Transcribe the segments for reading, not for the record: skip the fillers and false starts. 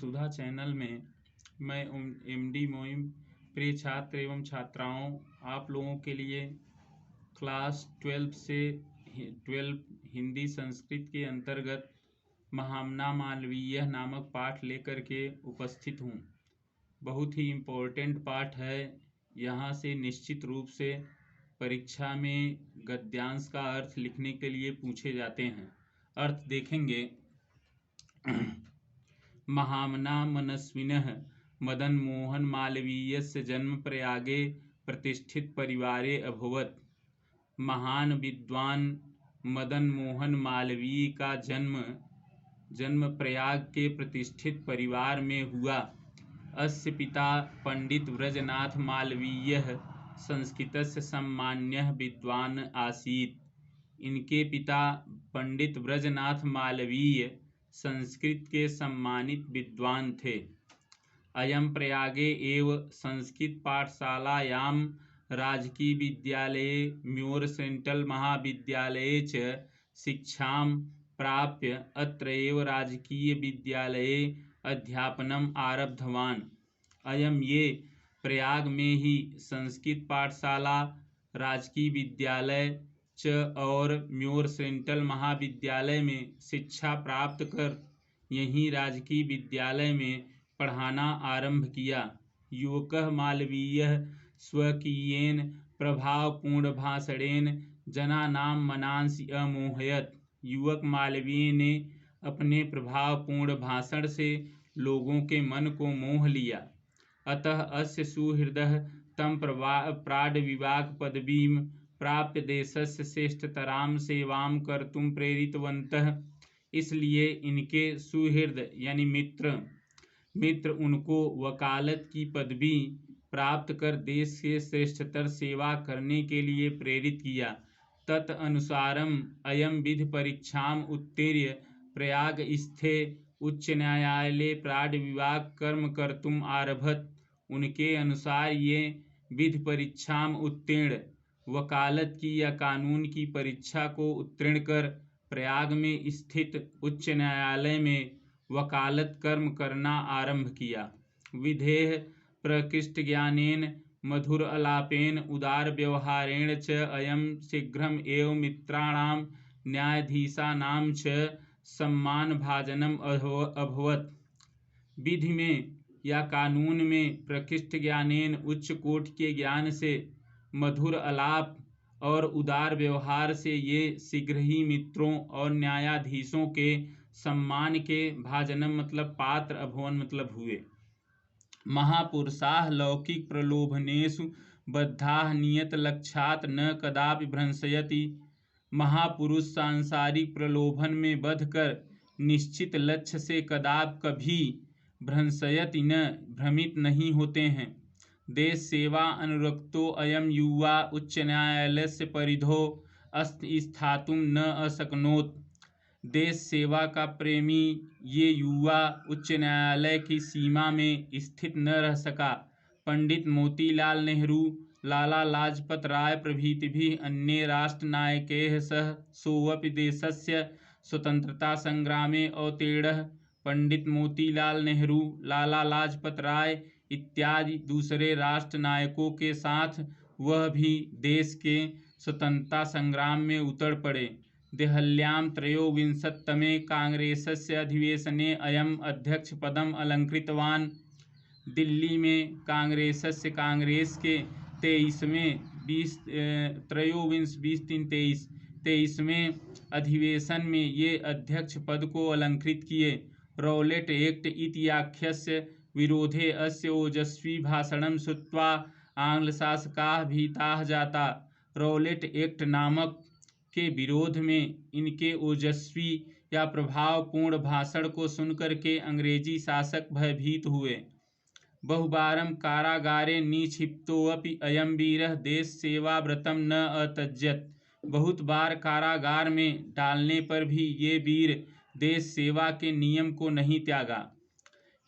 वसुधा channel में मैं MD Moim प्रिय छात्र एवं छात्राओं आप लोगों के लिए क्लास 12 हिंदी संस्कृत के अंतर्गत महामना मालवीय नामक पाठ लेकर के उपस्थित हूँ। बहुत ही इम्पोर्टेंट पाठ है। यहाँ से निश्चित रूप से परीक्षा में गद्यांश का अर्थ लिखने के लिए पूछे जाते हैं। अर्थ देखेंगे। महामना मनस्विनः मदन मोहन मालवीयस्य जन्म प्रयागे प्रतिष्ठित परिवारे अभवत्। महान विद्वान मदन मोहन मालवीय का जन्म प्रयाग के प्रतिष्ठित परिवार में हुआ। अस्य पिता पंडित व्रजनाथ मालवीयः संस्कृतस्य सम्मान्यः विद्वान् आसीत्। इनके पिता पंडित व्रजनाथ मालवीय संस्कृत के सम्मानित विद्वान थे। अयं प्रयागे एव संस्कृत पाठशालायां राजकीय विद्यालये म्योर सेंट्रल महाविद्यालये च शिक्षां प्राप्य अत्र एव राजकीय विद्यालये अध्यापनम् आरब्धवान्। अयं ये प्रयाग में ही संस्कृत पाठशाला, राजकीय विद्यालय च और म्योर सेंट्रल महाविद्यालय में शिक्षा प्राप्त कर यहीं राजकीय विद्यालय में पढ़ाना आरंभ किया। युवकः मालवीयः स्वकीयेन प्रभावपूर्ण भाषणेन जनानां मनांसि अमोहयत्। युवक मालवीय ने अपने प्रभावपूर्ण भाषण से लोगों के मन को मोह लिया। अतः अस्य सुहृदः तं प्राड्विवाक पदवीं प्राप्य देशस्य श्रेष्ठतरां सेवां कर्तुं प्रेरितवन्तः। इसलिए इनके सुहृद यानी मित्र उनको वकालत की पदवी प्राप्त कर देश के श्रेष्ठतर सेवा करने के लिए प्रेरित किया। तत् अनुसारम अयम विधि परीक्षाम उत्तीर्य प्रयाग स्थे उच्च न्यायालय प्राड्विवाक कर्म कर्तुम आरभत। उनके अनुसार ये विधि परीक्षाम उत्तीर्ण वकालत की या कानून की परीक्षा को उत्तीर्ण कर प्रयाग में स्थित उच्च न्यायालय में वकालत कर्म करना आरंभ किया। विधेः प्रकृष्ट ज्ञानेन मधुर अलापेन उदार व्यवहारेण च अयं शीघ्रम एव मित्राणां न्यायाधीशानां च सम्मान भाजनम अभवत्। विधि में या कानून में प्रकृष्ट ज्ञानेन उच्च कोटि के ज्ञान से, मधुर अलाप और उदार व्यवहार से ये शीघ्र ही मित्रों और न्यायाधीशों के सम्मान के भाजनम मतलब पात्र, अभवन मतलब हुए। महापुरुषाः लौकिक प्रलोभनेषु बद्धाः नियत लक्ष्यात् न कदापि भ्रंशयति। महापुरुष सांसारिक प्रलोभन में बध कर निश्चित लक्ष्य से कभी भ्रंशयति न भ्रमित नहीं होते हैं। देश सेवा अनुरक्तो अयम युवा उच्च न्यायालयस्य परिधौ अस्ति स्थातुं न अशक्नोत्। देश सेवा का प्रेमी ये युवा उच्च न्यायालय की सीमा में स्थित न रह सका। पंडित मोतीलाल नेहरू, लाला लाजपत राय प्रभृतिभिः अन्ये राष्ट्रनायकैः सह सोऽपि देशस्य स्वतंत्रता संग्रामे अवतीर्णः। पंडित मोतीलाल नेहरू, लाला लाजपत राय इत्यादि दूसरे राष्ट्र नायकों के साथ वह भी देश के स्वतंत्रता संग्राम में उतर पड़े। देहल्यां त्रयोविंशतितमे कांग्रेसस्य अधिवेशने अयम् अध्यक्ष पदम अलंकृतवान्। दिल्ली में कांग्रेस के 23वें अधिवेशन में ये अध्यक्ष पद को अलंकृत किए। रौलेट एक्ट इत्याख्यस्य विरोधे अस्य ओजस्वी भाषणं श्रुत्वा आंग्लशासकाः भीताः जाता। रौलेट एक्ट नामक के विरोध में इनके ओजस्वी या प्रभावपूर्ण भाषण को सुनकर के अंग्रेजी शासक भयभीत हुए। बहुवारं कारागारे निक्षिप्तोऽपि अयं वीरः देश सेवाव्रतं न अत्यजत्। बहुत बार कारागार में डालने पर भी ये वीर देश सेवा के नियम को नहीं त्यागा।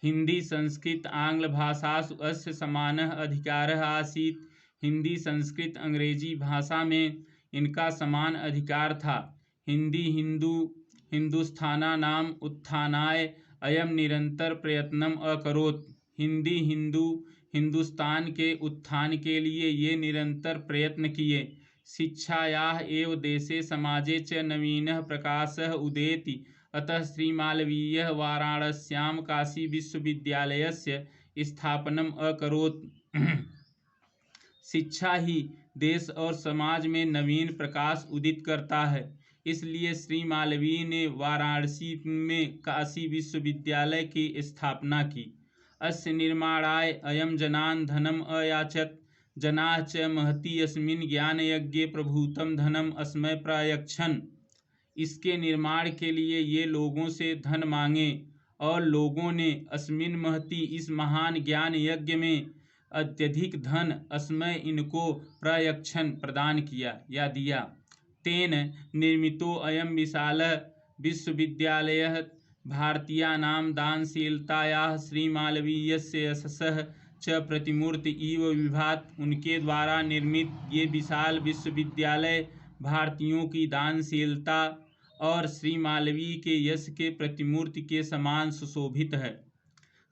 हिंदी संस्कृत आंग्ल भाषासु अस्य समानः अधिकारः आसीत्। हिंदी संस्कृत अंग्रेजी भाषा में इनका समान अधिकार था। हिंदी हिंदुस्थानानाम उत्थानाय अयम निरंतर प्रयत्नम अकरोत्। हिंदुस्तान के उत्थान के लिए ये निरंतर प्रयत्न किए। शिक्षायाः एव देशे समाजे च नवीनः प्रकाशः उदेति। अतः श्रीमालवीयः वाराणस्यां काशी विश्वविद्यालयस्य स्थापनम अकरोत्। शिक्षा ही देश और समाज में नवीन प्रकाश उदित करता है, इसलिए श्री मालवीय ने वाराणसी में काशी विश्वविद्यालय की स्थापना की। अस्य निर्माणाय अयम जनान् धनम अयाचत। जनाः च महति अस्मिन् ज्ञानयज्ञे प्रभूतं धनम अस्मै प्रायच्छन्। इसके निर्माण के लिए ये लोगों से धन मांगे और लोगों ने अस्मिन् महति इस महान ज्ञान यज्ञ में अत्यधिक धन अस्मय इनको प्रयच्छन प्रदान किया या दिया। तेन निर्मितो अयम विशालः विश्वविद्यालयः भारतीयानां दानशीलतायाः श्रीमालवीयस्य यशसः च प्रतिमूर्ति इव विभाति। उनके द्वारा निर्मित ये विशाल विश्वविद्यालय भारतीयों की दानशीलता और श्री मालवीय के यश के प्रतिमूर्ति के समान सुशोभित है।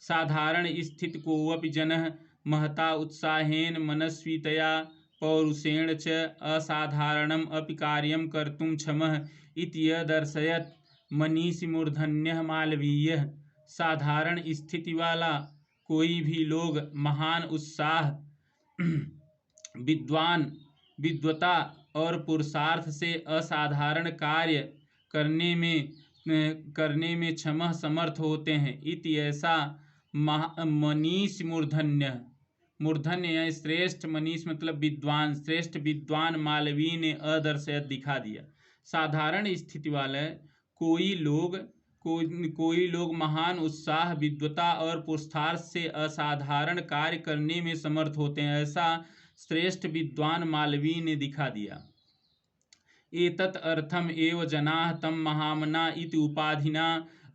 साधारण स्थित कोऽपि जनः महता उत्साहेन मनस्वितया पौरुषेण च असाधारणम अपि कार्यं कर्तुं क्षमः इति यदर्शयत् मनीषीमूर्धन्यः मालवीयः। साधारण स्थिति वाला कोई भी लोग महान उत्साह, विद्वता और पुरुषार्थ से असाधारण कार्य करने में क्षमः समर्थ होते हैं। इति ऐसा मनीष मूर्धन्य या श्रेष्ठ, मनीष मतलब विद्वान, श्रेष्ठ विद्वान मालवीय ने अदर्शयत दिखा दिया। साधारण स्थिति वाले कोई लोग महान उत्साह, विद्वता और पुरुषार्थ से असाधारण कार्य करने में समर्थ होते हैं, ऐसा श्रेष्ठ विद्वान मालवीय ने दिखा दिया। एतत् अर्थम एव जनाः तं महामना इति उपाधिना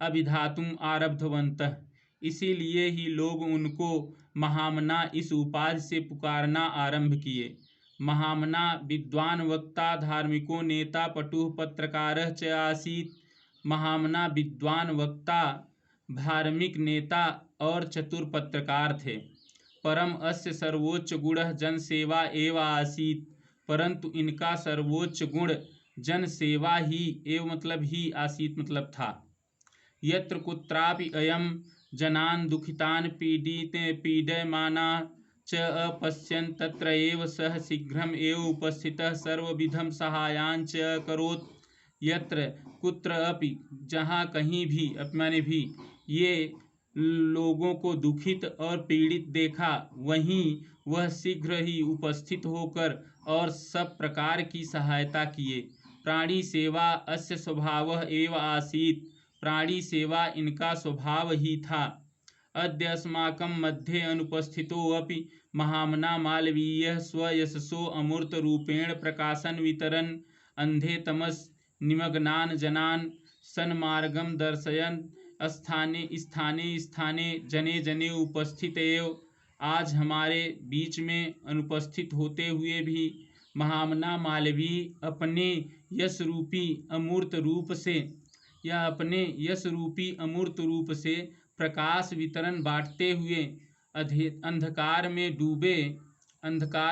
अभिधातुम् आरब्धवन्तः। इसीलिए ही लोग उनको महामना इस उपाधि से पुकारना आरंभ किए। महामना विद्वान, वक्ता, धार्मिको नेता, पटुः, पत्रकारः च आसीत्। महामना विद्वान, वक्ता, धार्मिक नेता और चतुर पत्रकार थे। परम अस्य सर्वोच्च गुणः जनसेवा एव आसीत्। परंतु इनका सर्वोच्च गुण जनसेवा ही एव मतलब ही आसीत मतलब था। यत्र कुत्रापि अयम जनान् दुखितान् पीड्यमानाः च अपश्यन् तत्र एव सः शीघ्रम् एव उपस्थितः सर्वविधं साहाय्यान् च अकरोत्। यत्र कुत्र अपि, जहाँ कहीं भी, अपमाने भी, ये लोगों को दुखित और पीड़ित देखा, वहीं वह शीघ्र ही उपस्थित होकर और सब प्रकार की सहायता किए। प्राणी सेवा अस्य स्वभावः एव आसीत्। प्राणी सेवा इनका स्वभाव ही था। अद्य अस्माकं मध्ये अनुपस्थितोऽपि महामना मालवीयः स्वयशसो अमूर्त रूपेण प्रकाशन वितरन् अंधे तमस निमग्नान् जनान् सन्मार्गं दर्शयन् स्थाने स्थाने जने जने उपस्थित एव। आज हमारे बीच में अनुपस्थित होते हुए भी महामना मालवीय अपने यश रूपी अमूर्त रूप से प्रकाश वितरण बांटते हुए अंधकार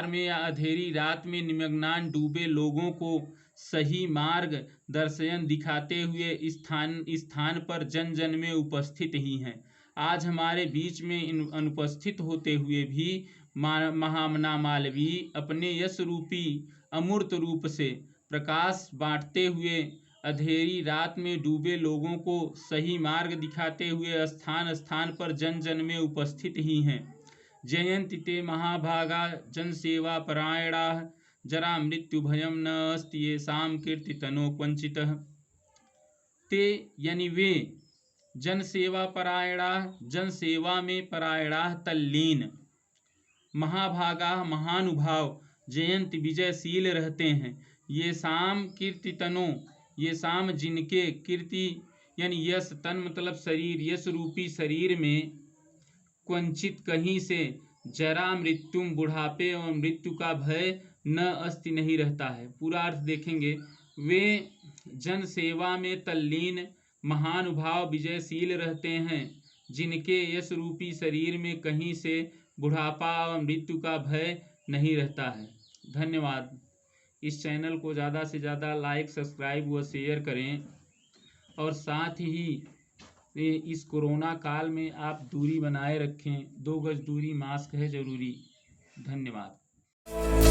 में या अंधेरी रात में निमग्नान डूबे लोगों को सही मार्ग दर्शन दिखाते हुए स्थान पर जन जन में उपस्थित ही हैं। आज हमारे बीच में अनुपस्थित होते हुए भी महामना मालवीय अपने यश रूपी अमूर्त रूप से प्रकाश बांटते हुए अंधेरी रात में डूबे लोगों को सही मार्ग दिखाते हुए स्थान स्थान पर जन जन में उपस्थित ही हैं। जयन्ति ते महाभागा जनसेवा परायणाः जरा मृत्यु भयम न अस्ति येषां कीर्तितनो क्वचितः। ते यानी वे जनसेवा परायणाः, जनसेवा में परायणाः तल्लीन, महाभागा महानुभाव, जयंत विजयशील रहते हैं। ये शाम कीर्तितनो, ये शाम जिनके, कीर्ति यानी यश, तन मतलब शरीर, यश रूपी शरीर में क्वचित कहीं से जरा मृत्युम बुढ़ापे और मृत्यु का भय न अस्ति नहीं रहता है। पूरा अर्थ देखेंगे। वे जन सेवा में तल्लीन महानुभाव विजयशील रहते हैं, जिनके यश रूपी शरीर में कहीं से बुढ़ापा और मृत्यु का भय नहीं रहता है। धन्यवाद। इस चैनल को ज़्यादा से ज़्यादा लाइक, सब्सक्राइब व शेयर करें, और साथ ही इस कोरोना काल में आप दूरी बनाए रखें। 2 गज दूरी, मास्क है ज़रूरी। धन्यवाद।